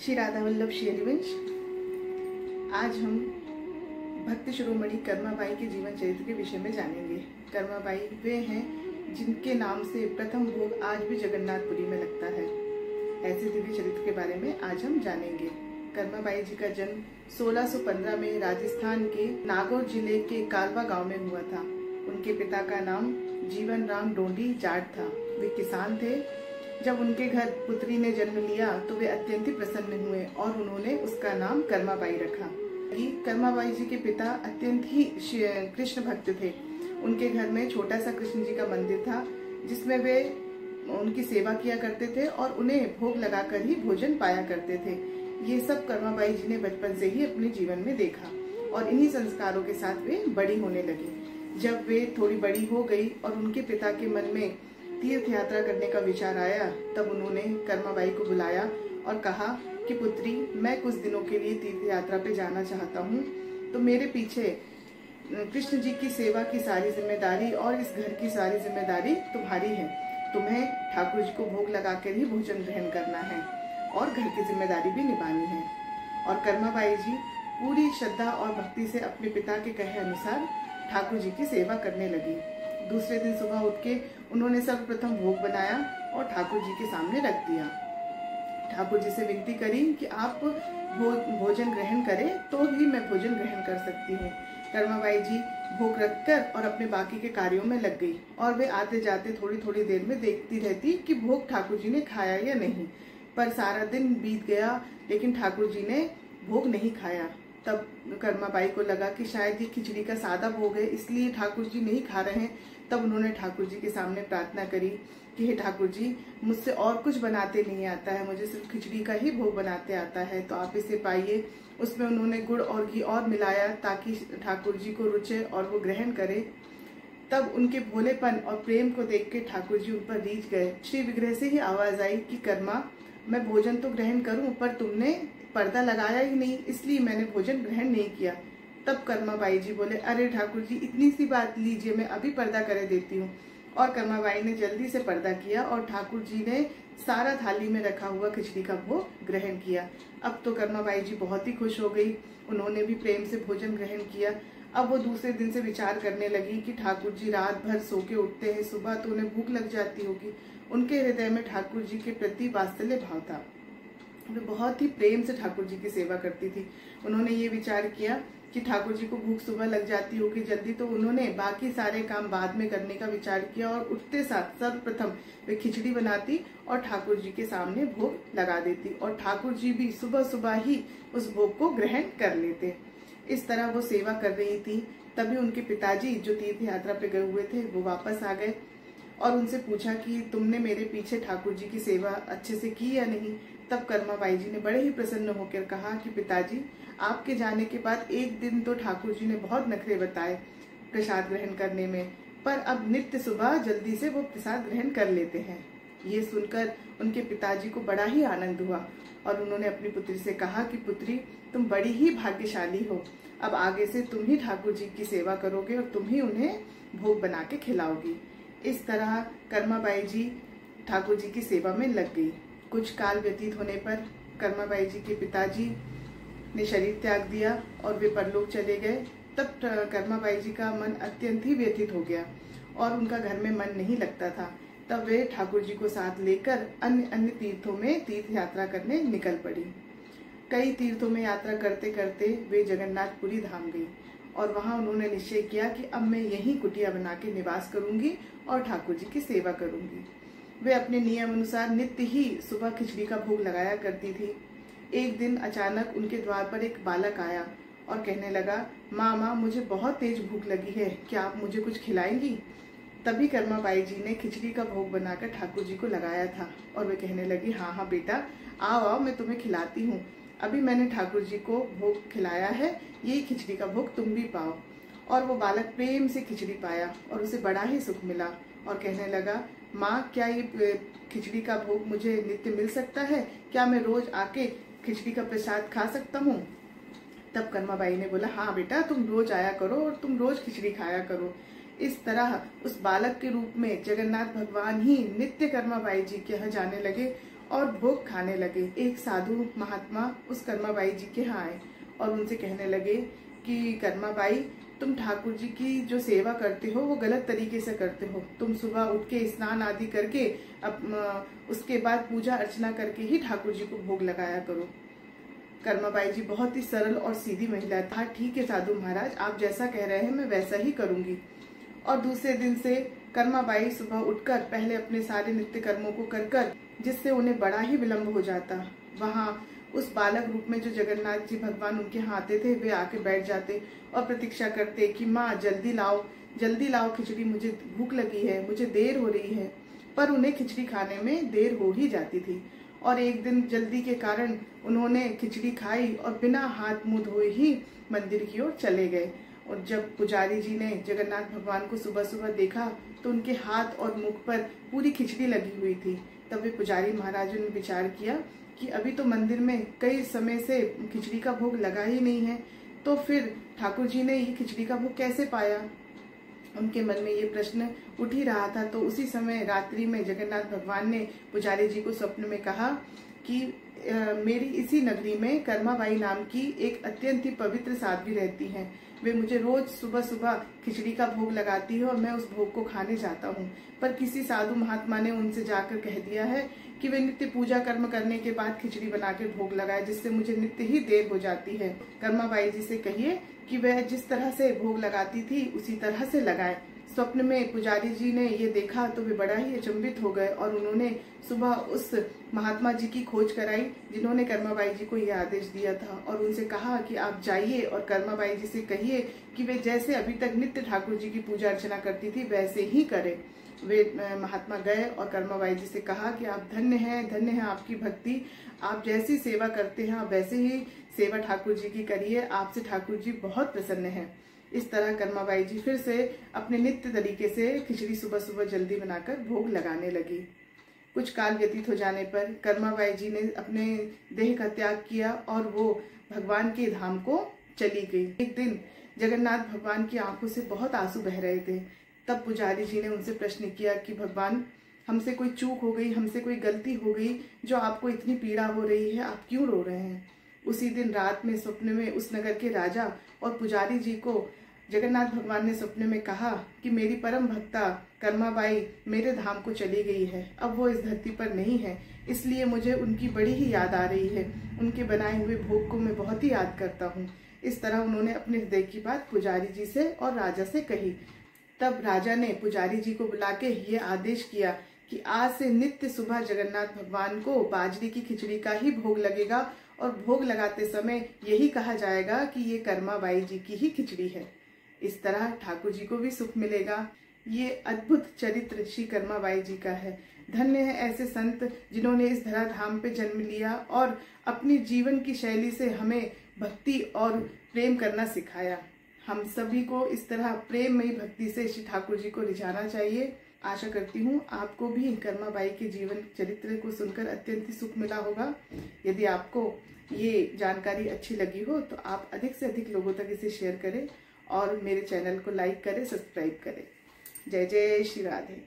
श्री राधा वल्लभ श्री हरिवंश। आज हम भक्ति शिरोमणि कर्माबाई के जीवन चरित्र के विषय में जानेंगे। कर्माबाई वे हैं जिनके नाम से प्रथम भोग आज भी जगन्नाथपुरी में लगता है। ऐसे दिव्य चरित्र के बारे में आज हम जानेंगे। कर्माबाई जी का जन्म 1615 में राजस्थान के नागौर जिले के कालवा गांव में हुआ था। उनके पिता का नाम जीवन राम डोंडी जाट था। वे किसान थे। जब उनके घर पुत्री ने जन्म लिया तो वे अत्यंत ही प्रसन्न हुए और उन्होंने उसका नाम कर्माबाई रखा। कर्माबाई जी के पिता अत्यंत ही कृष्ण भक्त थे। उनके घर में छोटा सा कृष्ण जी का मंदिर था जिसमें वे उनकी सेवा किया करते थे और उन्हें भोग लगाकर ही भोजन पाया करते थे। ये सब कर्माबाई जी ने बचपन से ही अपने जीवन में देखा और इन्हीं संस्कारों के साथ वे बड़ी होने लगी। जब वे थोड़ी बड़ी हो गई और उनके पिता के मन में तीर्थ यात्रा करने का विचार आया, तब उन्होंने कर्माबाई को बुलाया और कहा कि पुत्री, मैं कुछ दिनों के लिए तीर्थ यात्रा पे जाना चाहता हूँ, तो मेरे पीछे कृष्ण जी की सेवा की सारी जिम्मेदारी और इस घर की सारी जिम्मेदारी तुम्हारी है। तुम्हें ठाकुर जी को भोग लगाकर ही भोजन ग्रहण करना है और घर की जिम्मेदारी भी निभानी है। और कर्माबाई जी पूरी श्रद्धा और भक्ति से अपने पिता के कहे अनुसार ठाकुर जी की सेवा करने लगी। दूसरे दिन सुबह उठ के उन्होंने सर्वप्रथम भोग बनाया और ठाकुर जी के सामने रख दिया। ठाकुर जी से विनती करी कि आप भोजन ग्रहण करें तो ही मैं भोजन ग्रहण कर सकती हूँ। कर्माबाई जी भोग रखकर और अपने बाकी के कार्यों में लग गई और वे आते जाते थोड़ी थोड़ी देर में देखती रहती कि भोग ठाकुर जी ने खाया या नहीं। पर सारा दिन बीत गया लेकिन ठाकुर जी ने भोग नहीं खाया। तब कर्माबाई को लगा कि शायद ये खिचड़ी का सादा भोग है, इसलिए ठाकुर जी नहीं खा रहे हैं। तब उन्होंने ठाकुर जी के सामने प्रार्थना करी कि हे ठाकुर जी, मुझसे और कुछ बनाते नहीं आता है, मुझे सिर्फ खिचड़ी का ही भोग बनाते आता है, तो आप इसे पाइए। उसमें उन्होंने गुड़ और घी और मिलाया ताकि ठाकुर जी को रुचे और वो ग्रहण करे। तब उनके भोलेपन और प्रेम को देख के ठाकुर जी उन पर रीझ गए। श्री विग्रह से ही आवाज आई कि कर्मा, मैं भोजन तो ग्रहण करूं पर तुमने पर्दा लगाया ही नहीं, इसलिए मैंने भोजन ग्रहण नहीं किया। तब कर्माबाई जी बोले, अरे ठाकुर जी, इतनी सी बात लीजिए, मैं अभी पर्दा करे देती हूँ। और कर्माबाई ने जल्दी से पर्दा किया और ठाकुर जी ने सारा थाली में रखा हुआ खिचड़ी का भोग ग्रहण किया। अब तो कर्माबाई जी बहुत ही खुश हो गई। उन्होंने भी प्रेम से भोजन ग्रहण किया। अब वो दूसरे दिन से विचार करने लगी कि ठाकुर जी रात भर सो के उठते हैं, सुबह तो उन्हें भूख लग जाती होगी। उनके हृदय में ठाकुर जी के प्रति वात्सल्य भाव था। वे बहुत ही प्रेम से ठाकुर जी की सेवा करती थी। उन्होंने ये विचार किया कि ठाकुर जी को भूख सुबह लग जाती होगी जल्दी, तो उन्होंने बाकी सारे काम बाद में करने का विचार किया और उठते साथ सर्वप्रथम वे खिचड़ी बनाती और ठाकुर जी के सामने भोग लगा देती और ठाकुर जी भी सुबह सुबह ही उस भोग को ग्रहण कर लेते। इस तरह वो सेवा कर रही थी। तभी उनके पिताजी जो तीर्थ यात्रा पे गए हुए थे वो वापस आ गए और उनसे पूछा कि तुमने मेरे पीछे ठाकुर जी की सेवा अच्छे से की या नहीं। तब कर्माबाई जी ने बड़े ही प्रसन्न होकर कहा कि पिताजी, आपके जाने के बाद एक दिन तो ठाकुर जी ने बहुत नखरे बताए प्रसाद ग्रहण करने में, पर अब नित्य सुबह जल्दी से वो प्रसाद ग्रहण कर लेते हैं। ये सुनकर उनके पिताजी को बड़ा ही आनंद हुआ और उन्होंने अपनी पुत्री से कहा कि पुत्री, तुम बड़ी ही भाग्यशाली हो। अब आगे से तुम ही ठाकुर जी की सेवा करोगे और तुम ही उन्हें भोग बना के खिलाओगी। इस तरह कर्माबाई जी ठाकुर जी की सेवा में लग गई। कुछ काल व्यतीत होने पर कर्माबाई जी के पिताजी ने शरीर त्याग दिया और वे परलोक चले गए। तब कर्माबाई जी का मन अत्यंत ही व्यथित हो गया और उनका घर में मन नहीं लगता था। तब वे ठाकुर जी को साथ लेकर अन्य अन्य तीर्थों में तीर्थ यात्रा करने निकल पड़ी। कई तीर्थों में यात्रा करते करते वे जगन्नाथपुरी धाम गई और वहां उन्होंने निश्चय किया कि अब मैं यहीं कुटिया बना के निवास करूंगी और ठाकुर जी की सेवा करूंगी। वे अपने नियम अनुसार नित्य ही सुबह खिचड़ी का भोग लगाया करती थी। एक दिन अचानक उनके द्वार पर एक बालक आया और कहने लगा, माँ, मुझे बहुत तेज भूख लगी है, क्या आप मुझे कुछ खिलाएंगी? तभी कर्माबाई जी ने खिचड़ी का भोग बनाकर ठाकुर जी को लगाया था और वे कहने लगी, हाँ बेटा, आओ मैं तुम्हें खिलाती हूँ। अभी मैंने ठाकुर जी को भोग खिलाया है, यही खिचड़ी का भोग तुम भी पाओ। और वो बालक प्रेम से खिचड़ी पाया और उसे बड़ा ही सुख मिला और कहने लगा, माँ, क्या ये खिचड़ी का भोग मुझे नित्य मिल सकता है? क्या मैं रोज आके खिचड़ी का प्रसाद खा सकता हूँ? तब कर्माबाई ने बोला, हाँ बेटा, तुम रोज आया करो और तुम रोज खिचड़ी खाया करो। इस तरह उस बालक के रूप में जगन्नाथ भगवान ही नित्य कर्माबाई जी के यहाँ जाने लगे और भोग खाने लगे। एक साधु महात्मा उस कर्माबाई जी के यहाँ आए और उनसे कहने लगे कि कर्माबाई, तुम ठाकुर जी की जो सेवा करते हो वो गलत तरीके से करते हो। तुम सुबह उठ के स्नान आदि करके उसके बाद पूजा अर्चना करके ही ठाकुर जी को भोग लगाया करो। कर्माबाई जी बहुत ही सरल और सीधी महिला थी। हाँ ठीक है साधु महाराज, आप जैसा कह रहे हैं मैं वैसा ही करूंगी। और दूसरे दिन से कर्माबाई सुबह उठकर पहले अपने सारे नित्य कर्मों को कर जिससे उन्हें बड़ा ही विलम्ब हो जाता। वहाँ उस बालक रूप में जो जगन्नाथ जी भगवान उनके यहाँ आते थे, वे आके बैठ जाते और प्रतीक्षा करते कि माँ जल्दी लाओ खिचड़ी, मुझे भूख लगी है, मुझे देर हो रही है। पर उन्हें खिचड़ी खाने में देर हो ही जाती थी। और एक दिन जल्दी के कारण उन्होंने खिचड़ी खाई और बिना हाथ मुंह धोए ही मंदिर की ओर चले गए। और जब पुजारी जी ने जगन्नाथ भगवान को सुबह सुबह देखा तो उनके हाथ और मुख पर पूरी खिचड़ी लगी हुई थी। तब वे पुजारी महाराजों ने विचार किया कि अभी तो मंदिर में कई समय से खिचड़ी का भोग लगा ही नहीं है, तो फिर ठाकुर जी ने ये खिचड़ी का भोग कैसे पाया। उनके मन में ये प्रश्न उठ ही रहा था। तो उसी समय रात्रि में जगन्नाथ भगवान ने पुजारी जी को स्वप्न में कहा कि मेरी इसी नगरी में कर्माबाई नाम की एक अत्यंत ही पवित्र साध्वी रहती हैं। वे मुझे रोज सुबह सुबह खिचड़ी का भोग लगाती है और मैं उस भोग को खाने जाता हूँ। पर किसी साधु महात्मा ने उनसे जाकर कह दिया है कि वे नित्य पूजा कर्म करने के बाद खिचड़ी बनाकर भोग लगाए, जिससे मुझे नित्य ही देर हो जाती है। कर्माबाई जी से कहिए कि वह जिस तरह से भोग लगाती थी उसी तरह से लगाए। स्वप्न में पुजारी जी ने ये देखा तो वे बड़ा ही अचंभित हो गए और उन्होंने सुबह उस महात्मा जी की खोज कराई जिन्होंने कर्माबाई जी को यह आदेश दिया था, और उनसे कहा कि आप जाइए और कर्माबाई जी से कहिए कि वे जैसे अभी तक नित्य ठाकुर जी की पूजा अर्चना करती थी वैसे ही करें। वे महात्मा गए और कर्माबाई जी से कहा कि आप धन्य है आपकी भक्ति, आप जैसी सेवा करते हैं वैसे ही सेवा ठाकुर जी की करिए, आपसे ठाकुर जी बहुत प्रसन्न हैं। इस तरह कर्माबाई जी फिर से अपने नित्य तरीके से खिचड़ी सुबह सुबह जल्दी बनाकर भोग लगाने लगी। कुछ काल व्यतीत हो जाने पर कर्माबाई जी ने अपने देह का त्याग किया और वो भगवान के धाम को चली गई। एक दिन जगन्नाथ भगवान की आंखों से बहुत आंसू बह रहे थे। तब पुजारी जी ने उनसे प्रश्न किया कि भगवान, हमसे कोई चूक हो गई, हमसे कोई गलती हो गई जो आपको इतनी पीड़ा हो रही है, आप क्यों रो रहे हैं। उसी दिन रात में स्वप्न में उस नगर के राजा और पुजारी जी को जगन्नाथ भगवान ने स्वप्न में कहा कि मेरी परम भक्ता कर्माबाई मेरे धाम को चली गई है, अब वो इस धरती पर नहीं है, इसलिए मुझे उनकी बड़ी ही याद आ रही है। उनके बनाए हुए भोग को मैं बहुत ही याद करता हूँ। इस तरह उन्होंने अपने हृदय की बात पुजारी जी से और राजा से कही। तब राजा ने पुजारी जी को बुला के ये आदेश किया कि आज से नित्य सुबह जगन्नाथ भगवान को बाजरी की खिचड़ी का ही भोग लगेगा और भोग लगाते समय यही कहा जाएगा कि ये कर्माबाई जी की ही खिचड़ी है। इस तरह ठाकुर जी को भी सुख मिलेगा। ये अद्भुत चरित्र श्री कर्माबाई जी का है। धन्य है ऐसे संत जिन्होंने इस धराधाम पे जन्म लिया और अपनी जीवन की शैली से हमें भक्ति और प्रेम करना सिखाया। हम सभी को इस तरह प्रेममयी भक्ति से श्री ठाकुर जी को रिझाना चाहिए। आशा करती हूँ आपको भी कर्माबाई के जीवन चरित्र को सुनकर अत्यंत ही सुख मिला होगा। यदि आपको ये जानकारी अच्छी लगी हो तो आप अधिक से अधिक लोगों तक इसे शेयर करें और मेरे चैनल को लाइक करें, सब्सक्राइब करें। जय जय श्री राधे।